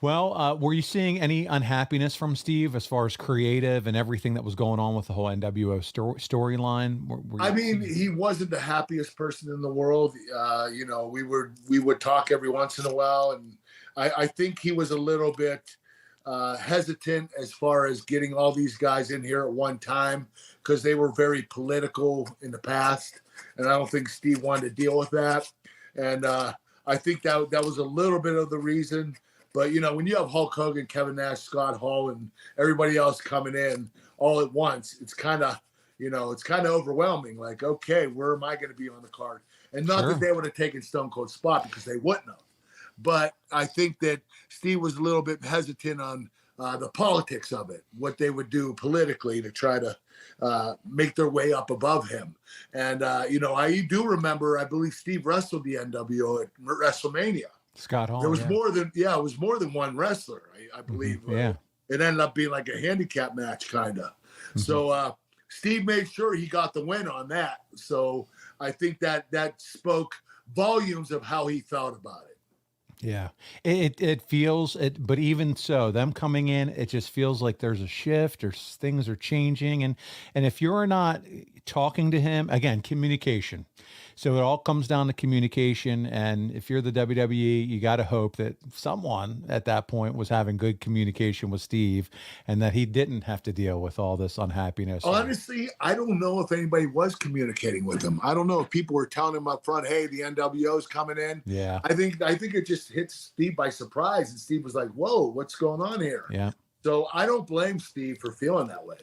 Well, were you seeing any unhappiness from Steve as far as creative and everything that was going on with the whole NWO storyline? Were I you mean, seeing? he wasn't the happiest person in the world. You know, we would talk every once in a while, and I think he was a little bit hesitant as far as getting all these guys in here at one time because they were very political in the past, and I don't think Steve wanted to deal with that. And I think that was a little bit of the reason. But you know, when you have Hulk Hogan, Kevin Nash, Scott Hall, and everybody else coming in all at once, it's kind of overwhelming. Like, okay, where am I going to be on the card? And not that Sure. they would have taken Stone Cold's spot because they wouldn't have. But I think that Steve was a little bit hesitant on the politics of it, what they would do politically to try to make their way up above him. And, you know, I do remember, I believe Steve wrestled the NWO at WrestleMania. Scott There Hall, was yeah. it was more than one wrestler, I believe. Yeah. It ended up being like a handicap match, kind of. Mhm. So Steve made sure he got the win on that. So I think that spoke volumes of how he felt about it. Yeah, it feels it, but even so, them coming in, it just feels like there's a shift or things are changing, and if you're not talking to him again, communication. So it all comes down to communication, and if you're the WWE, you got to hope that someone at that point was having good communication with Steve, and that he didn't have to deal with all this unhappiness. Honestly, I don't know if anybody was communicating with him. I don't know if people were telling him up front, "Hey, the NWO's coming in." Yeah, I think it just hit Steve by surprise, and Steve was like, "Whoa, what's going on here?" yeah. So I don't blame Steve for feeling that way.